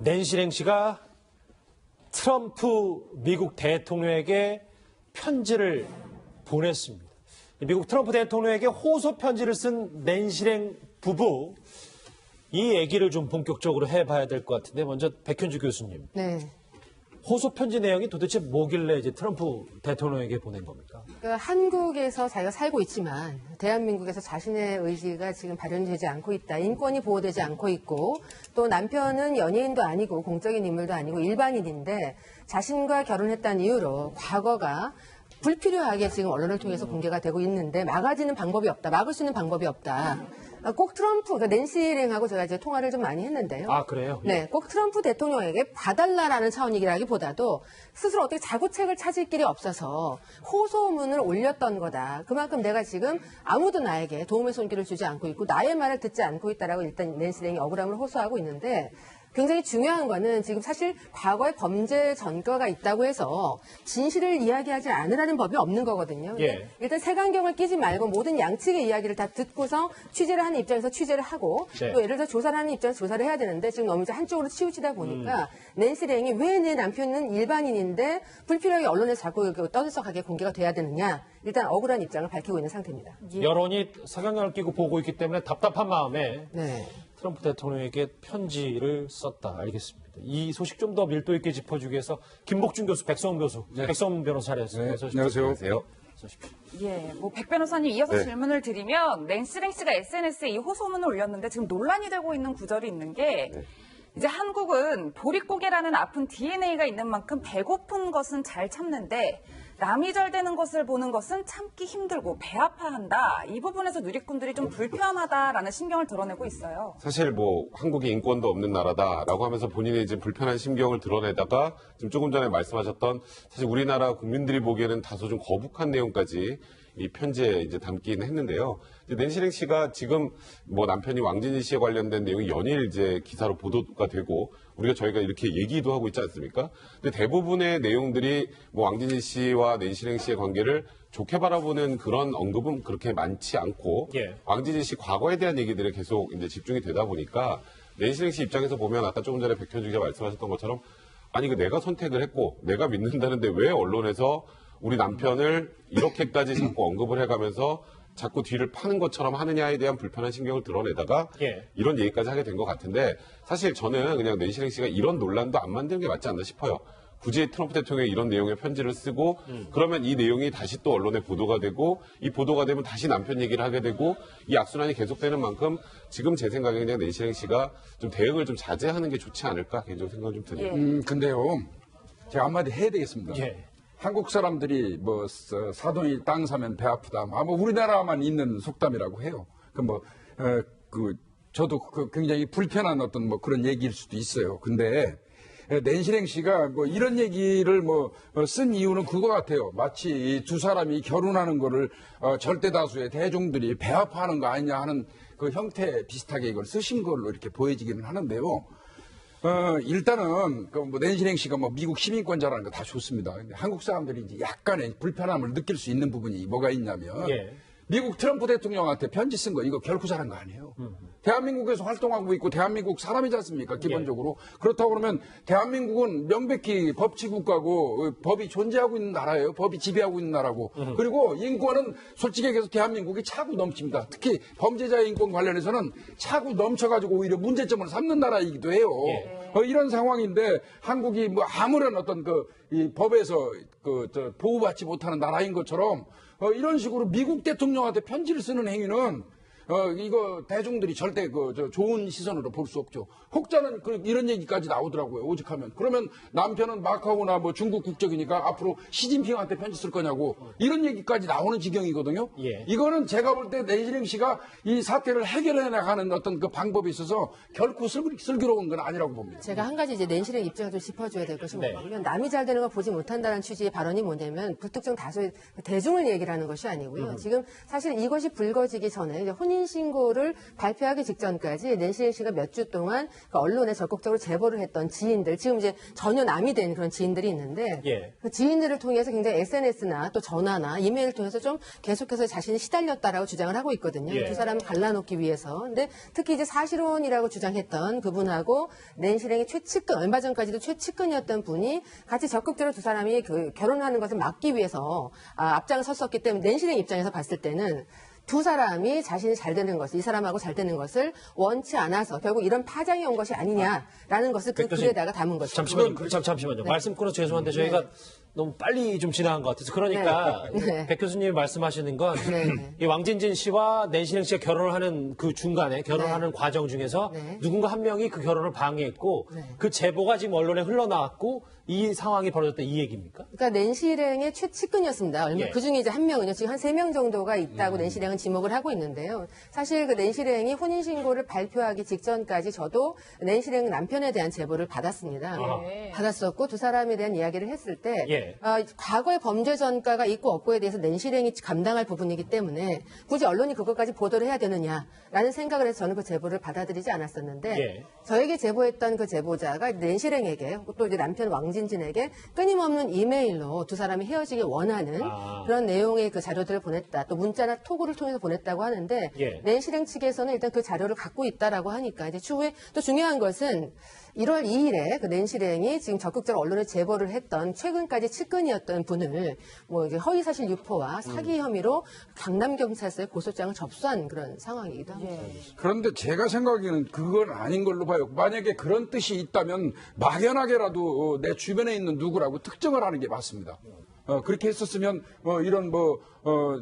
낸시 랭시가 트럼프 미국 대통령에게 편지를 보냈습니다. 미국 트럼프 대통령에게 호소 편지를 쓴 낸시 랭 부부, 이 얘기를 좀 본격적으로 해봐야 될 것 같은데, 먼저 백현주 교수님. 네. 호소 편지 내용이 도대체 뭐길래 이제 트럼프 대통령에게 보낸 겁니까? 그러니까 한국에서 자기가 살고 있지만 대한민국에서 자신의 의지가 지금 발현되지 않고 있다. 인권이 보호되지 않고 있고, 또 남편은 연예인도 아니고 공적인 인물도 아니고 일반인인데 자신과 결혼했다는 이유로 과거가 불필요하게 지금 언론을 통해서 공개가 되고 있는데 막아지는 방법이 없다. 막을 수 있는 방법이 없다. 꼭 트럼프, 그러니까 낸시 랭하고 제가 이제 통화를 좀 많이 했는데요. 아, 그래요? 네, 꼭 트럼프 대통령에게 봐달라라는 차원이라기보다도 스스로 어떻게 자구책을 찾을 길이 없어서 호소문을 올렸던 거다. 그만큼 내가 지금 아무도 나에게 도움의 손길을 주지 않고 있고 나의 말을 듣지 않고 있다라고 일단 낸시 랭이 억울함을 호소하고 있는데, 굉장히 중요한 거는 지금 사실 과거에 범죄 전과가 있다고 해서 진실을 이야기하지 않으라는 법이 없는 거거든요. 예. 일단 색안경을 끼지 말고 모든 양측의 이야기를 다 듣고서 취재를 하는 입장에서 취재를 하고, 네. 또 예를 들어 조사를 하는 입장에서 조사를 해야 되는데 지금 너무 이제 한쪽으로 치우치다 보니까 낸시 랭이 왜 내 남편은 일반인인데 불필요하게 언론에서 자꾸 떠들썩하게 공개가 돼야 되느냐, 일단 억울한 입장을 밝히고 있는 상태입니다. 여론이 색안경을 끼고 보고 있기 때문에 답답한 마음에 네. 트럼프 대통령에게 편지를 썼다. 알겠습니다. 이 소식 좀 더 밀도 있게 짚어주기 위해서 김복준 교수, 백성원 교수, 백성원 변호사 자리에서 안녕하세요. 예, 백 변호사님 이어서 네. 질문을 드리면 낸시 랭 씨가 SNS에 이 호소문을 올렸는데 지금 논란이 되고 있는 구절이 있는 게, 이제 한국은 보릿고개라는 아픈 DNA가 있는 만큼 배고픈 것은 잘 참는데 남이 잘 되는 것을 보는 것은 참기 힘들고 배 아파한다. 이 부분에서 누리꾼들이 좀 불편하다라는 심경을 드러내고 있어요. 사실 한국이 인권도 없는 나라다라고 하면서 본인의 이제 불편한 심경을 드러내다가 지금 조금 전에 말씀하셨던, 사실 우리나라 국민들이 보기에는 다소 좀 거북한 내용까지 이 편지에 이제 담긴 했는데요. 낸시 랭 씨가 지금 남편이 왕진희 씨에 관련된 내용이 연일 이제 기사로 보도가 되고 저희가 이렇게 얘기도 하고 있지 않습니까? 근데 대부분의 내용들이 왕진희 씨와 낸시 랭 씨의 관계를 좋게 바라보는 그런 언급은 그렇게 많지 않고, 예. 왕진희 씨 과거에 대한 얘기들에 계속 이제 집중이 되다 보니까 낸시 랭 씨 입장에서 보면 아까 조금 전에 백현주 기자 말씀하셨던 것처럼, 아니 내가 선택을 했고 내가 믿는다는데 왜 언론에서 우리 남편을 이렇게까지 자꾸 언급을 해가면서 자꾸 뒤를 파는 것처럼 하느냐에 대한 불편한 심경을 드러내다가 예. 이런 얘기까지 하게 된 것 같은데, 사실 저는 그냥 낸시 랭 씨가 이런 논란도 안 만드는 게 맞지 않나 싶어요. 굳이 트럼프 대통령이 이런 내용의 편지를 쓰고 그러면 이 내용이 다시 또 언론에 보도가 되고, 이 보도가 되면 다시 남편 얘기를 하게 되고, 이 악순환이 계속되는 만큼 지금 제 생각에 그냥 낸시 랭 씨가 좀 대응을 좀 자제하는 게 좋지 않을까 개인적으로 생각이 좀 드네요. 근데요, 제가 한마디 해야 되겠습니다. 예. 한국 사람들이 사돈이 땅 사면 배 아프다. 우리나라만 있는 속담이라고 해요. 저도 굉장히 불편한 어떤 그런 얘기일 수도 있어요. 근데 낸시 랭 씨가 이런 얘기를 쓴 이유는 그거 같아요. 마치 이 두 사람이 결혼하는 거를 절대 다수의 대중들이 배 아파하는 거 아니냐 하는 그 형태 비슷하게 이걸 쓰신 걸로 이렇게 보여지기는 하는데요. 일단은 낸시 랭 씨가 미국 시민권자라는 거 다 좋습니다. 근데 한국 사람들이 이제 약간의 불편함을 느낄 수 있는 부분이 뭐가 있냐면, 예. 미국 트럼프 대통령한테 편지 쓴 거 이거 결코 잘한 거 아니에요. 대한민국에서 활동하고 있고 대한민국 사람이지 않습니까? 기본적으로. 그렇다고 그러면 대한민국은 명백히 법치국가고 법이 존재하고 있는 나라예요. 법이 지배하고 있는 나라고. 그리고 인권은 솔직히 얘기해서 대한민국이 차고 넘칩니다. 특히 범죄자의 인권 관련해서는 차고 넘쳐가지고 오히려 문제점을 삼는 나라이기도 해요. 이런 상황인데 한국이 아무런 어떤 이 법에서 보호받지 못하는 나라인 것처럼 이런 식으로 미국 대통령한테 편지를 쓰는 행위는 이거 대중들이 절대 좋은 시선으로 볼 수 없죠. 혹자는 이런 얘기까지 나오더라고요. 오직하면. 그러면 남편은 마카오나 중국 국적이니까 앞으로 시진핑한테 편지 쓸 거냐고 이런 얘기까지 나오는 지경이거든요. 예. 이거는 제가 볼 때 낸시 랭 씨가 이 사태를 해결해 나가는 어떤 그 방법에 있어서 결코 슬기로운 건 아니라고 봅니다. 제가 한 가지 이제 낸시 랭 입장을 좀 짚어줘야 될 것이 네. 뭐냐면, 남이 잘 되는 걸 보지 못한다는 취지의 발언이 뭐냐면 불특정 다수의 대중을 얘기를 하는 것이 아니고요. 지금 사실 이것이 불거지기 전에 이제 혼인 혼인신고를 발표하기 직전까지 낸시 씨가 몇 주 동안 그 언론에 적극적으로 제보를 했던 지인들, 지금 이제 전혀 남이 된 그런 지인들이 있는데 예. 그 지인들을 통해서 굉장히 SNS나 또 전화나 이메일을 통해서 좀 계속해서 자신이 시달렸다라고 주장을 하고 있거든요. 예. 두 사람을 갈라놓기 위해서. 근데 특히 이제 사실혼이라고 주장했던 그분하고 낸시랭의 최측근, 얼마 전까지도 최측근이었던 분이 같이 적극적으로 두 사람이 그 결혼하는 것을 막기 위해서 앞장섰었기 때문에 낸시랭 입장에서 봤을 때는 두 사람이 자신이 잘 되는 것을, 이 사람하고 잘 되는 것을 원치 않아서 결국 이런 파장이 온 것이 아니냐라는 것을 그 교수님, 글에다가 담은 것이죠. 잠시만요. 말씀 끊어서 죄송한데 저희가 너무 빨리 좀 지나간 것 같아서 그러니까 네. 백 교수님이 말씀하시는 건 이 네. 왕진진 씨와 낸시랭 씨가 결혼을 하는 그 중간에 결혼하는 과정 중에서 네. 누군가 한 명이 그 결혼을 방해했고 그 제보가 지금 언론에 흘러나왔고 이 상황이 벌어졌다 이 얘기입니까? 그러니까 낸시랭의 최측근이었습니다. 예. 그중에 이제 한 명은요. 지금 한 3명 정도가 있다고 낸시랭은 지목을 하고 있는데요. 사실 그 낸시랭이 혼인신고를 발표하기 직전까지 저도 낸시랭 남편에 대한 제보를 받았습니다. 예. 받았었고 두 사람에 대한 이야기를 했을 때 예. 과거의 범죄 전과가 있고 없고에 대해서 낸시랭이 감당할 부분이기 때문에 굳이 언론이 그것까지 보도를 해야 되느냐라는 생각을 해서 저는 그 제보를 받아들이지 않았었는데 예. 저에게 제보했던 그 제보자가 낸시랭에게 또 이제 남편 왕진진에게 끊임없는 이메일로 두 사람이 헤어지길 원하는 그런 내용의 그 자료들을 보냈다. 또 문자나 톡을 통해서 보냈다고 하는데 예. 낸시랭 측에서는 일단 그 자료를 갖고 있다라고 하니까 이제 추후에 또 중요한 것은 1월 2일에 그 낸시랭이 지금 적극적으로 언론에 제보를 했던 최근까지 측근이었던 분을 뭐 이제 허위사실 유포와 사기 혐의로 강남경찰서에 고소장을 접수한 그런 상황이기도 합니다. 그런데 제가 생각에는 그건 아닌 걸로 봐요. 만약에 그런 뜻이 있다면 막연하게라도 내 주변에 있는 누구라고 특정을 하는 게 맞습니다. 그렇게 했었으면 이런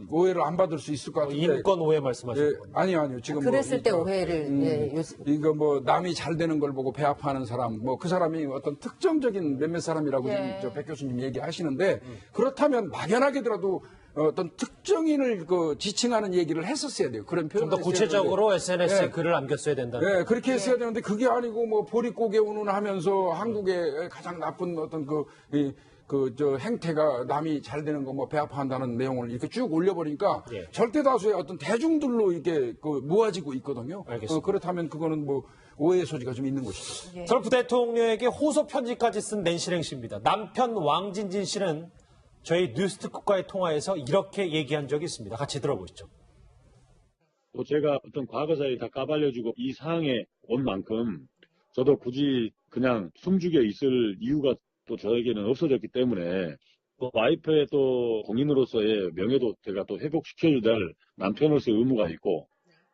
오해를 안 받을 수 있을 것 같은데. 인권 오해 말씀하시는 예, 거예요? 아니요. 지금 그랬을 때 오해를 예, 이거 남이 잘 되는 걸 보고 배 아파하는 사람, 그 사람이 어떤 특정적인 몇몇 사람이라고 지금 저 백 교수님 얘기하시는데 그렇다면 막연하게더라도 어떤 특정인을 지칭하는 얘기를 했었어야 돼요. 그런 좀 표현을 더 했어야 구체적으로 SNS에 예. 글을 남겼어야 된다. 네, 그렇게 했어야 되는데 그게 아니고 보릿고개 운운하면서 한국의 가장 나쁜 어떤 행태가 남이 잘 되는 거 배 아파한다는 내용을 이렇게 쭉 올려버리니까 예. 절대 다수의 어떤 대중들로 이게 모아지고 있거든요. 알겠습니다. 그렇다면 그거는 오해의 소지가 좀 있는 것이죠. 트럼프 대통령에게 호소 편지까지 쓴 낸시랭 씨입니다. 남편 왕진진 씨는 저희 뉴스특급과의 통화에서 이렇게 얘기한 적이 있습니다. 같이 들어보시죠. 또 제가 어떤 과거사에 다 까발려주고 이 상황에 온 만큼 저도 굳이 그냥 숨죽여 있을 이유가 또 저에게는 없어졌기 때문에 또 와이프의 또 공인으로서의 명예도 제가 또 회복시켜줘야 될 남편으로서의 의무가 있고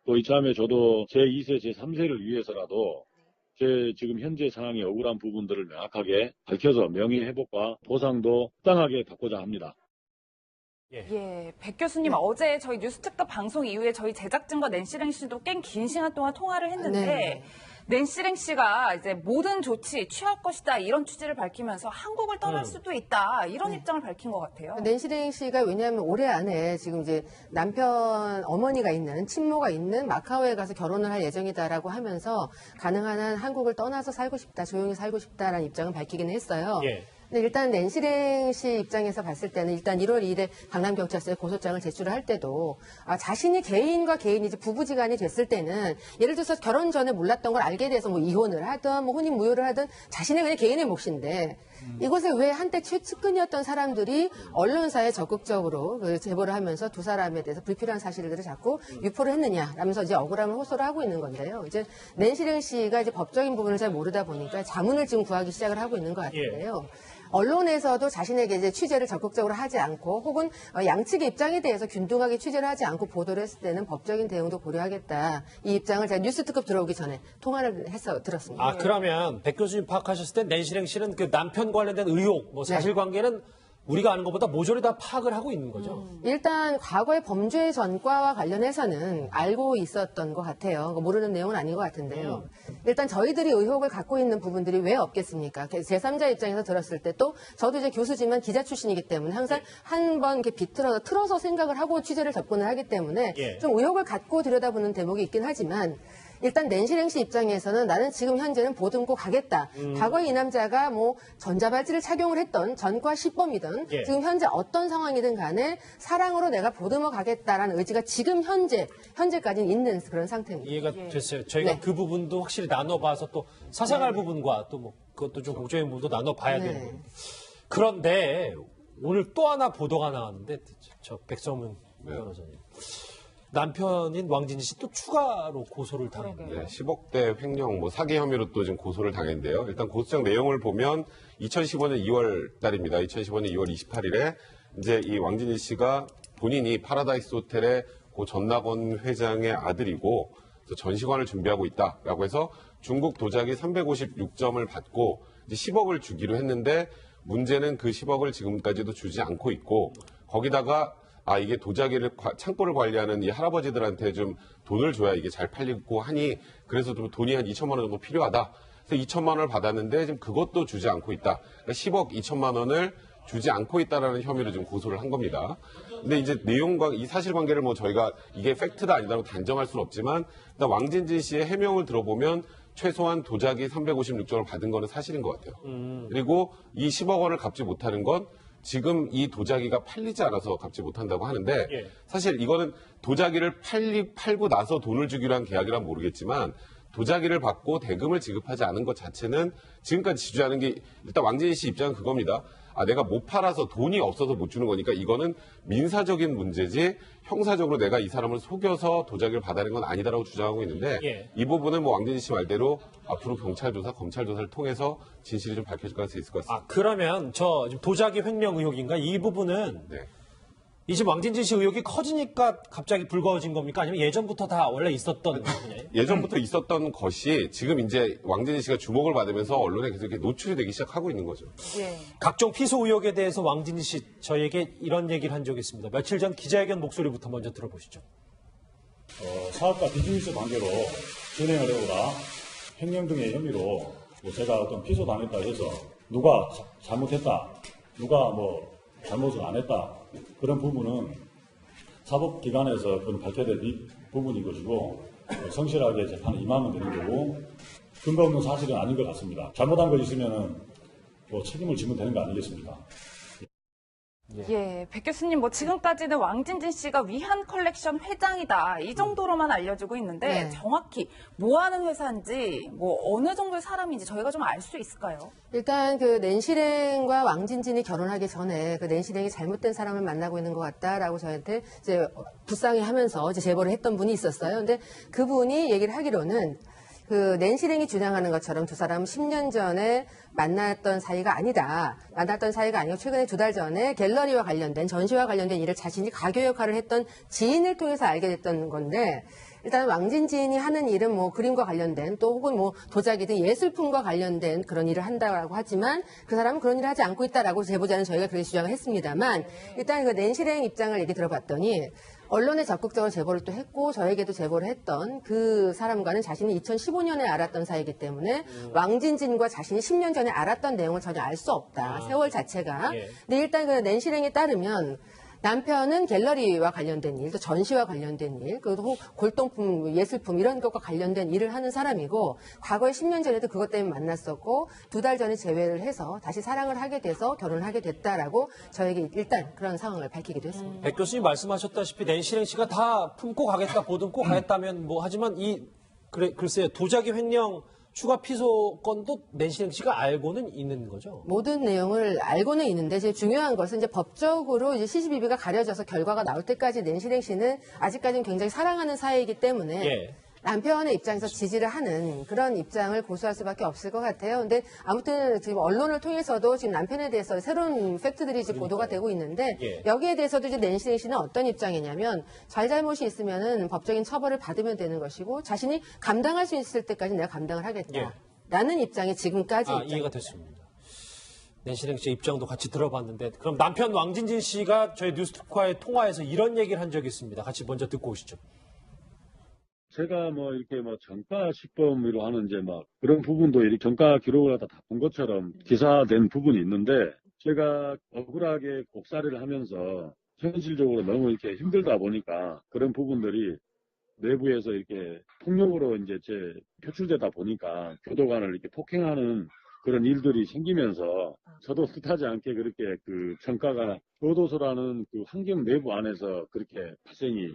또 이참에 저도 제2세, 제3세를 위해서라도 제 지금 현재 상황의 억울한 부분들을 명확하게 밝혀서 명예회복과 보상도 합당하게 받고자 합니다. 예, 백 교수님 어제 저희 뉴스특급 방송 이후에 저희 제작진과 낸시랭 씨도 꽤 긴 시간 동안 통화를 했는데 네. 낸시랭 씨가 이제 모든 조치 취할 것이다 이런 취지를 밝히면서 한국을 떠날 수도 있다 이런 입장을 밝힌 것 같아요. 낸시랭 씨가 왜냐하면 올해 안에 지금 이제 남편 어머니가 있는 친모가 있는 마카오에 가서 결혼을 할 예정이다라고 하면서 가능한 한 한국을 떠나서 살고 싶다, 조용히 살고 싶다라는 입장을 밝히기는 했어요. 예. 근데 일단 낸시랭 씨 입장에서 봤을 때는 일단 1월 2일에 강남경찰서에 고소장을 제출을 할 때도 자신이 개인과 개인이 이제 부부지간이 됐을 때는 예를 들어서 결혼 전에 몰랐던 걸 알게 돼서 이혼을 하든 혼인 무효를 하든 자신의 그냥 개인의 몫인데 이것을 왜 한때 최측근이었던 사람들이 언론사에 적극적으로 제보를 하면서 두 사람에 대해서 불필요한 사실들을 자꾸 유포를 했느냐라면서 이제 억울함을 호소를 하고 있는 건데요. 이제 낸시랭 씨가 이제 법적인 부분을 잘 모르다 보니까 자문을 지금 구하기 시작을 하고 있는 것 같은데요. 언론에서도 자신에게 이제 취재를 적극적으로 하지 않고 혹은 양측의 입장에 대해서 균등하게 취재를 하지 않고 보도를 했을 때는 법적인 대응도 고려하겠다. 이 입장을 제가 뉴스특급 들어오기 전에 통화를 해서 들었습니다. 그러면 백 교수님 파악하셨을 때 낸시랭 씨는 그 남편 관련된 의혹, 사실관계는 우리가 아는 것보다 모조리 다 파악을 하고 있는 거죠. 일단 과거의 범죄 전과와 관련해서는 알고 있었던 것 같아요. 모르는 내용은 아닌 것 같은데요. 일단 저희들이 의혹을 갖고 있는 부분들이 왜 없겠습니까? 제3자 입장에서 들었을 때 또 저도 이제 교수지만 기자 출신이기 때문에 항상 한번 이렇게 틀어서 생각을 하고 취재를 접근을 하기 때문에 예. 좀 의혹을 갖고 들여다보는 대목이 있긴 하지만 일단 낸시랭 씨 입장에서는 나는 지금 현재는 보듬고 가겠다. 과거에 이 남자가 뭐 전자발찌를 착용을 했던 전과 시범이든 예. 지금 현재 어떤 상황이든 간에 사랑으로 내가 보듬어 가겠다라는 의지가 지금 현재까지는 있는 그런 상태입니다. 이해가 됐어요. 저희가 네. 그 부분도 확실히 나눠봐서 또 사생활 부분과 또 뭐 그것도 좀 공적인 부분도 나눠봐야 네. 되는 부분. 그런데 오늘 또 하나 보도가 나왔는데 저 백성문 변호사님. 남편인 왕진지 씨 또 추가로 고소를 당했네요. 네, 10억대 횡령, 사기 혐의로 또 지금 고소를 당했는데요. 일단 고소장 내용을 보면 2015년 2월 달입니다. 2015년 2월 28일에 이제 이 왕진지 씨가 본인이 파라다이스 호텔의 고 전낙원 회장의 아들이고 그래서 전시관을 준비하고 있다라고 해서 중국 도자기 356점을 받고 이제 10억을 주기로 했는데 문제는 그 10억을 지금까지도 주지 않고 있고 거기다가 이게 도자기를 창고를 관리하는 이 할아버지들한테 좀 돈을 줘야 이게 잘 팔리고 하니 그래서 좀 돈이 한 2천만 원 정도 필요하다. 그래서 2천만 원을 받았는데 지금 그것도 주지 않고 있다. 그러니까 10억 2천만 원을 주지 않고 있다라는 혐의로 지금 고소를 한 겁니다. 근데 이제 내용과 이 사실관계를 저희가 이게 팩트다 아니다라고 단정할 수는 없지만 일단 왕진지 씨의 해명을 들어보면 최소한 도자기 356점을 받은 거는 사실인 것 같아요. 그리고 이 10억 원을 갚지 못하는 건 지금 이 도자기가 팔리지 않아서 갚지 못한다고 하는데 예. 사실 이거는 도자기를 팔고 나서 돈을 주기로 한 계약이란 모르겠지만 도자기를 받고 대금을 지급하지 않은 것 자체는 지금까지 지주하는 게 일단 왕진희 씨 입장은 그겁니다. 내가 못 팔아서 돈이 없어서 못 주는 거니까 이거는 민사적인 문제지 형사적으로 내가 이 사람을 속여서 도자기를 받아낸 건 아니다라고 주장하고 있는데 예. 이 부분은 왕진희 씨 말대로 앞으로 경찰 조사, 검찰 조사를 통해서 진실이 좀 밝혀질 가능성이 있을 것 같습니다. 그러면 저 지금 도자기 횡령 의혹인가 이 부분은 네. 이 지금 왕진지 씨 의혹이 커지니까 갑자기 불거진 겁니까? 아니면 예전부터 다 원래 있었던 분야예요? 예전부터 있었던 것이 지금 이제 왕진희 씨가 주목을 받으면서 언론에 계속 이렇게 노출이 되기 시작하고 있는 거죠. 예. 각종 피소 의혹에 대해서 왕진지 씨 저에게 이런 얘기를 한 적이 있습니다. 며칠 전 기자회견 목소리부터 먼저 들어보시죠. 사업과 비즈니스 관계로 진행을 해오라 횡령 등의 혐의로 제가 어떤 피소 당했다 해서 누가 잘못했다, 누가 잘못을 안 했다 그런 부분은 사법기관에서 그건 밝혀야 될 부분인 것이고 성실하게 재판에 임하면 되는 거고 근거 없는 사실은 아닌 것 같습니다. 잘못한 거 있으면은 책임을 지면 되는 거 아니겠습니까? 예, 백 교수님, 지금까지는 왕진진 씨가 위한 컬렉션 회장이다. 이 정도로만 알려지고 있는데, 네. 정확히 뭐 하는 회사인지, 어느 정도의 사람인지 저희가 좀 알 수 있을까요? 일단 그 낸시랭과 왕진진이 결혼하기 전에 그 낸시랭이 잘못된 사람을 만나고 있는 것 같다라고 저한테 이제 불쌍해하면서 이제 제보를 했던 분이 있었어요. 근데 그분이 얘기를 하기로는 그 낸시랭이 주장하는 것처럼 두 사람은 10년 전에 만났던 사이가 아니다. 만났던 사이가 아니고 최근에 2달 전에 갤러리와 관련된 전시와 관련된 일을 자신이 가교 역할을 했던 지인을 통해서 알게 됐던 건데 일단 왕진진이 하는 일은 그림과 관련된 또 혹은 도자기 등 예술품과 관련된 그런 일을 한다고 하지만 그 사람은 그런 일을 하지 않고 있다라고 제보자는 저희가 그렇게 주장을 했습니다만 일단 그 낸시랭 입장을 얘기 들어봤더니 언론에 적극적으로 제보를 또 했고 저에게도 제보를 했던 그 사람과는 자신이 2015년에 알았던 사이이기 때문에 왕진진과 자신이 10년 전에 알았던 내용을 전혀 알 수 없다. 세월 자체가. 예. 근데 일단 그 낸시랭에 따르면 남편은 갤러리와 관련된 일, 또 전시와 관련된 일, 그리고 골동품, 예술품 이런 것과 관련된 일을 하는 사람이고 과거에 10년 전에도 그것 때문에 만났었고 2달 전에 재회를 해서 다시 사랑을 하게 돼서 결혼을 하게 됐다라고 저에게 일단 그런 상황을 밝히기도 했습니다. 백 교수님 말씀하셨다시피 낸시랭 씨가 다 품고 가겠다, 보듬고 가겠다면 하지만 글쎄요, 도자기 횡령 추가 피소 건도 낸시랭 씨가 알고는 있는 거죠? 모든 내용을 알고는 있는데 제일 중요한 것은 이제 법적으로 이제 시시비비가 가려져서 결과가 나올 때까지 낸시랭 씨는 아직까지는 굉장히 사랑하는 사이이기 때문에 예. 남편의 입장에서 지지를 하는 그런 입장을 고수할 수밖에 없을 것 같아요. 근데 아무튼 지금 언론을 통해서도 지금 남편에 대해서 새로운 팩트들이 이제 보도가 되고 있는데 예. 여기에 대해서도 이제 낸시랭 씨는 어떤 입장이냐면 잘잘못이 있으면은 법적인 처벌을 받으면 되는 것이고 자신이 감당할 수 있을 때까지 내가 감당을 하겠다. 예. 라는 입장이 지금까지 이해가 됐습니다. 낸시랭 씨의 입장도 같이 들어봤는데 그럼 남편 왕진진 씨가 저희 뉴스토크와의 통화에서 이런 얘기를 한 적이 있습니다. 같이 먼저 듣고 오시죠. 제가 이렇게 정가 시범으로 하는 그런 부분도 이렇게 정가 기록을 하다 다 본 것처럼 기사된 부분이 있는데 제가 억울하게 곡살이를 하면서 현실적으로 너무 이렇게 힘들다 보니까 그런 부분들이 내부에서 이렇게 폭력으로 이제 표출되다 보니까 교도관을 이렇게 폭행하는 그런 일들이 생기면서 저도 뜻하지 않게 그렇게 그 전과가 교도소라는 그 환경 내부 안에서 그렇게 발생이.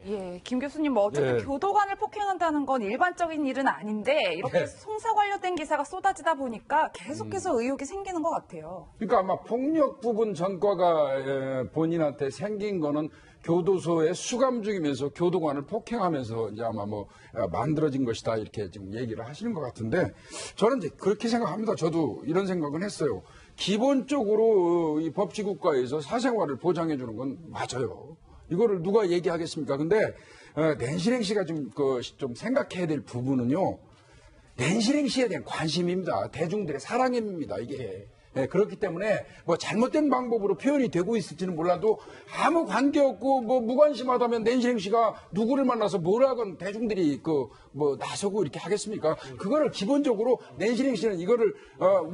예, 김 교수님, 뭐 어쨌든 네. 교도관을 폭행한다는 건 일반적인 일은 아닌데 이렇게 네. 송사 관련된 기사가 쏟아지다 보니까 계속해서 의혹이 생기는 것 같아요. 그러니까 아마 폭력 부분 전과가 본인한테 생긴 거는 교도소에 수감 중이면서 교도관을 폭행하면서 이제 아마 뭐 만들어진 것이다 이렇게 지금 얘기를 하시는 것 같은데 저는 이제 그렇게 생각합니다. 저도 이런 생각은 했어요. 기본적으로 이 법치국가에서 사생활을 보장해 주는 건 맞아요. 이거를 누가 얘기하겠습니까? 근데 낸시랭 씨가 좀 생각해야 될 부분은요. 낸시랭 씨에 대한 관심입니다. 대중들의 사랑입니다. 이게. 네, 그렇기 때문에 뭐 잘못된 방법으로 표현이 되고 있을지는 몰라도 아무 관계없고 뭐 무관심하다면 낸시랭 씨가 누구를 만나서 뭐라건 대중들이 뭐 나서고 이렇게 하겠습니까? 그거를 기본적으로 낸시랭 씨는 이거를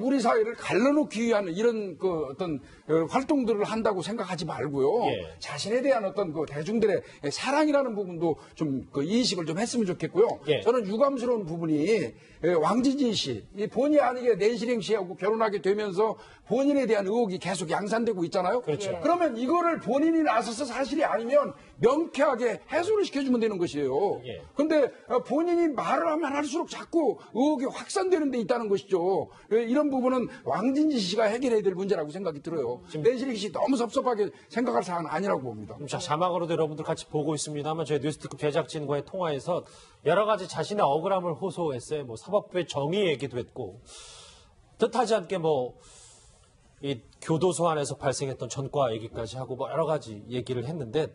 우리 사회를 갈라놓기 위한 이런 어떤 활동들을 한다고 생각하지 말고요. 예. 자신에 대한 어떤 대중들의 사랑이라는 부분도 좀 인식을 좀 했으면 좋겠고요. 예. 저는 유감스러운 부분이 왕진진 씨, 이 본의 아니게 낸시랭 씨하고 결혼하게 되면서 본인에 대한 의혹이 계속 양산되고 있잖아요. 그렇죠. 그러면 이거를 본인이 나서서 사실이 아니면 명쾌하게 해소를 시켜주면 되는 것이에요. 예. 근데 본인이 말을 하면 할수록 자꾸 의혹이 확산되는 데 있다는 것이죠. 이런 부분은 왕진진 씨가 해결해야 될 문제라고 생각이 들어요. 낸시랭 씨 너무 섭섭하게 생각할 사안은 아니라고 봅니다. 자, 자막으로도 여러분들 같이 보고 있습니다만 저희 뉴스특급 제작진과의 통화에서 여러 가지 자신의 억울함을 호소했어요. 뭐 사법부의 정의 얘기도 했고 뜻하지 않게 뭐 이 교도소 안에서 발생했던 전과 얘기까지 하고 뭐 여러 가지 얘기를 했는데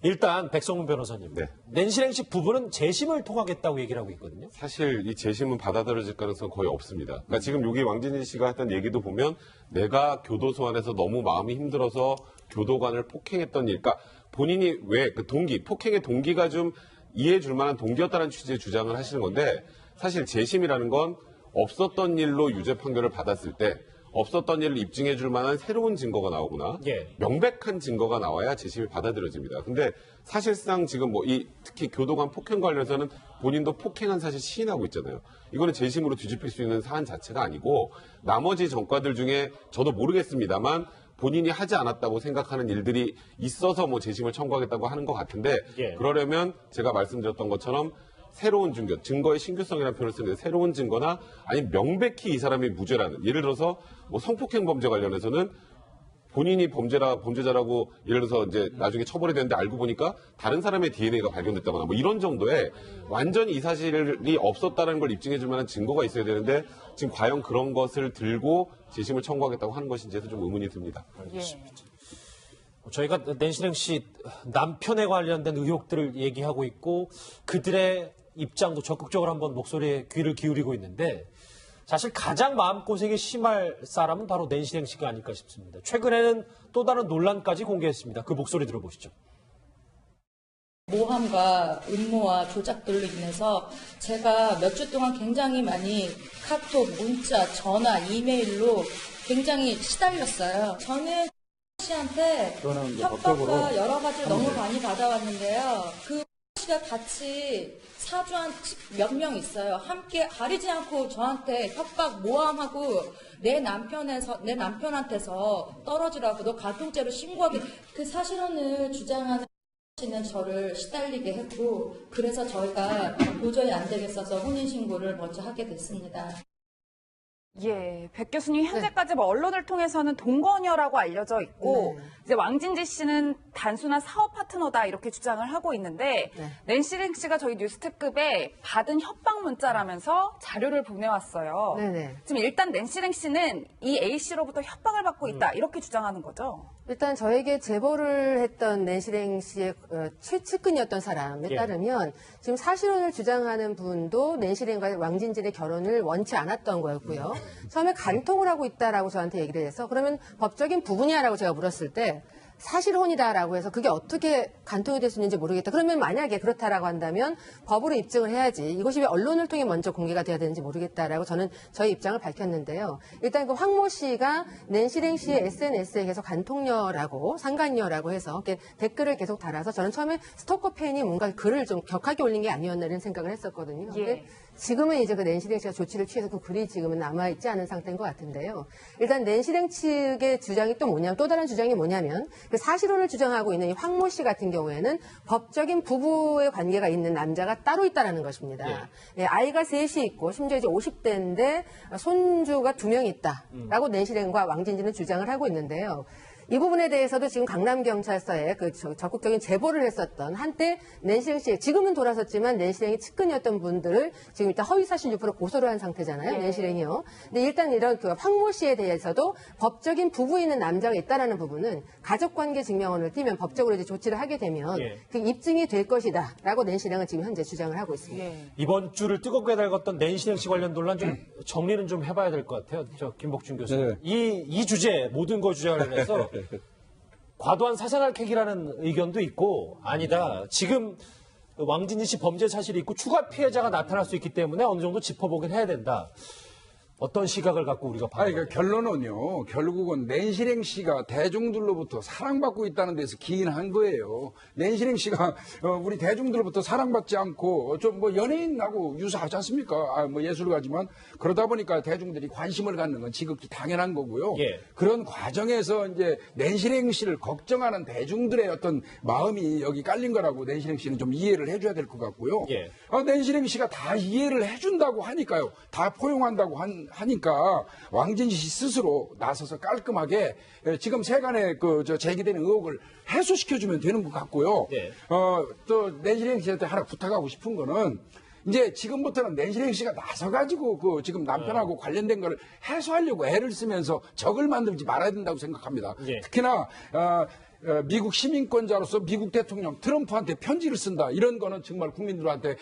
일단 백성문 변호사님, 네. 낸시랭 씨 부부는 재심을 통하겠다고 얘기를 하고 있거든요. 사실 이 재심은 받아들여질 가능성은 거의 없습니다. 그러니까 지금 여기 왕진진 씨가 했던 얘기도 보면 내가 교도소 안에서 너무 마음이 힘들어서 교도관을 폭행했던 일, 그러니까 본인이 왜 그 폭행의 동기가 좀 이해해 줄 만한 동기였다는 취지의 주장을 하시는 건데 사실 재심이라는 건 없었던 일로 유죄 판결을 받았을 때 없었던 일을 입증해 줄 만한 새로운 증거가 나오거나 예. 명백한 증거가 나와야 재심이 받아들여집니다. 근데 사실상 지금 뭐 특히 교도관 폭행 관련해서는 본인도 폭행한 사실 시인하고 있잖아요. 이거는 재심으로 뒤집힐 수 있는 사안 자체가 아니고 나머지 전과들 중에 저도 모르겠습니다만 본인이 하지 않았다고 생각하는 일들이 있어서 뭐 재심을 청구하겠다고 하는 것 같은데 예. 그러려면 제가 말씀드렸던 것처럼 새로운 증거의 신규성이라는 표현을 쓰는데 새로운 증거나 아니면 명백히 이 사람이 무죄라는 예를 들어서 뭐 성폭행 범죄 관련해서는 본인이 범죄자라고 예를 들어서 이제 나중에 처벌이 됐는데 알고 보니까 다른 사람의 DNA가 발견됐다거나 뭐 이런 정도의 완전히 이 사실이 없었다는 걸 입증해 줄 만한 증거가 있어야 되는데 지금 과연 그런 것을 들고 재심을 청구하겠다고 하는 것인지에서 좀 의문이 듭니다. 예. 저희가 낸시랭 씨 남편에 관련된 의혹들을 얘기하고 있고 그들의 입장도 적극적으로 한번 목소리에 귀를 기울이고 있는데 사실 가장 마음고생이 심할 사람은 바로 낸시랭 씨가 아닐까 싶습니다. 최근에는 또 다른 논란까지 공개했습니다. 그 목소리 들어보시죠. 모함과 음모와 조작들로 인해서 제가 몇 주 동안 굉장히 많이 카톡, 문자, 전화, 이메일로 굉장히 시달렸어요. 저는 씨한테 협박과 여러 가지를 너무 많이 받아왔는데요. 그 씨가 같이 사주한 몇 명 있어요. 함께 가리지 않고 저한테 협박, 모함하고 내 남편한테서 떨어지라고 너 가통죄로 신고하게 그 사실혼을 주장하는 씨는 저를 시달리게 했고 그래서 저희가 도저히 안 되겠어서 혼인신고를 먼저 하게 됐습니다. 예, 백 교수님 현재까지 뭐 언론을 통해서는 동거녀라고 알려져 있고 이제 왕진지 씨는 단순한 사업 파트너다 이렇게 주장을 하고 있는데 낸시랭 씨가 저희 뉴스특급에 받은 협박 문자라면서 자료를 보내왔어요. 네네. 지금 일단 낸시랭 씨는 이 A 씨로부터 협박을 받고 있다 이렇게 주장하는 거죠. 일단 저에게 제보를 했던 낸시랭 씨의 측근이었던 사람에 예. 따르면 지금 사실혼을 주장하는 분도 낸시랭과 왕진진의 결혼을 원치 않았던 거였고요. 처음에 간통을 하고 있다라고 저한테 얘기를 해서 그러면 법적인 부분이야라고 제가 물었을 때 사실혼이다라고 해서 그게 어떻게 간통이 될 수 있는지 모르겠다. 그러면 만약에 그렇다라고 한다면 법으로 입증을 해야지. 이것이 왜 언론을 통해 먼저 공개가 돼야 되는지 모르겠다라고 저는 저희 입장을 밝혔는데요. 일단 그 황모 씨가 낸시랭 씨의 SNS에 계속 간통녀라고 상간녀라고 해서 이렇게 댓글을 계속 달아서 저는 처음에 스토커 팬이 뭔가 글을 좀 격하게 올린 게 아니었나 이런 생각을 했었거든요. 근데 지금은 이제 그 낸시랭 씨가 조치를 취해서 그 글이 지금은 남아있지 않은 상태인 것 같은데요. 일단 낸시랭 측의 주장이 또 뭐냐면, 또 다른 주장이 뭐냐면, 그 사실혼을 주장하고 있는 이 황모 씨 같은 경우에는 법적인 부부의 관계가 있는 남자가 따로 있다라는 것입니다. 예, 아이가 셋이 있고, 심지어 이제 50대인데 손주가 2명 있다라고 낸시랭과 왕진진은 주장을 하고 있는데요. 이 부분에 대해서도 지금 강남경찰서에 그 적극적인 제보를 했었던 한때 낸시랭 씨, 지금은 돌아섰지만 낸시랭이 측근이었던 분들을 지금 일단 허위사실 유포로 고소를 한 상태잖아요. 낸시랭이요. 근데 일단 이런 그 황모 씨에 대해서도 법적인 부부 있는 남자가 있다라는 부분은 가족관계 증명원을 띄면 법적으로 이제 조치를 하게 되면 그 입증이 될 것이다라고 낸시랭은 지금 현재 주장을 하고 있습니다. 이번 주를 뜨겁게 달궜던 낸시랭 씨 관련 논란 좀 정리는 좀 해봐야 될 것 같아요. 저 김복준 교수님. 이 주제 모든 거 주제를 해서 과도한 사생활객이라는 의견도 있고 아니다. 지금 왕진진 씨 범죄 사실이 있고 추가 피해자가 나타날 수 있기 때문에 어느 정도 짚어보긴 해야 된다. 어떤 시각을 갖고 우리가 봐야 아니, 그러니까 결론은요, 결국은 낸시랭 씨가 대중들로부터 사랑받고 있다는 데서 기인한 거예요. 낸시랭 씨가 우리 대중들로부터 사랑받지 않고 좀 뭐 연예인하고 유사하지 않습니까? 뭐 예술가지만 그러다 보니까 대중들이 관심을 갖는 건 지극히 당연한 거고요. 그런 과정에서 이제 낸시랭 씨를 걱정하는 대중들의 어떤 마음이 여기 깔린 거라고 낸시랭 씨는 좀 이해를 해줘야 될 것 같고요. 낸시랭 씨가 다 이해를 해준다고 하니까요. 다 포용한다고 하니까 왕진진 씨 스스로 나서서 깔끔하게 지금 세간에 제기되는 의혹을 해소시켜주면 되는 것 같고요. 또 낸시랭 씨한테 하나 부탁하고 싶은 거는 이제 지금부터는 낸시랭 씨가 나서가지고 지금 남편하고 관련된 걸 해소하려고 애를 쓰면서 적을 만들지 말아야 된다고 생각합니다. 특히나 미국 시민권자로서 미국 대통령 트럼프한테 편지를 쓴다. 이런 거는 정말 국민들한테